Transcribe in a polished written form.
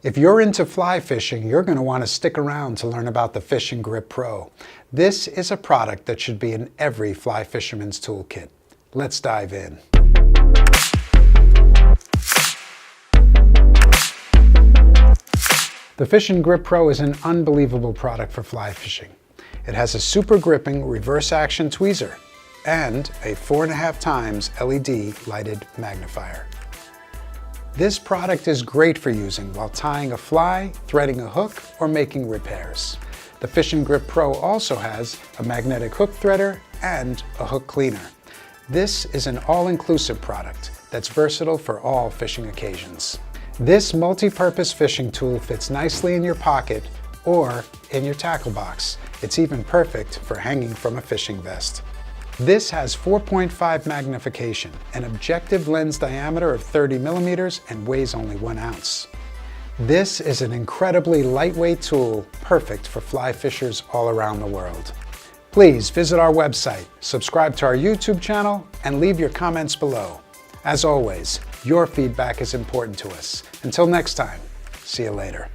If you're into fly fishing, you're going to want to stick around to learn about the Fishing Grip Pro. This is a product that should be in every fly fisherman's toolkit. Let's dive in. The Fishing Grip Pro is an unbelievable product for fly fishing. It has a super gripping reverse action tweezer and a 4.5 times LED lighted magnifier. This product is great for using while tying a fly, threading a hook, or making repairs. The Fishing Grip Pro also has a magnetic hook threader and a hook cleaner. This is an all-inclusive product that's versatile for all fishing occasions. This multi-purpose fishing tool fits nicely in your pocket or in your tackle box. It's even perfect for hanging from a fishing vest. This has 4.5 magnification, an objective lens diameter of 30 millimeters, and weighs only 1 ounce. This is an incredibly lightweight tool, perfect for fly fishers all around the world. Please visit our website, subscribe to our YouTube channel, and leave your comments below. As always, your feedback is important to us. Until next time, see you later.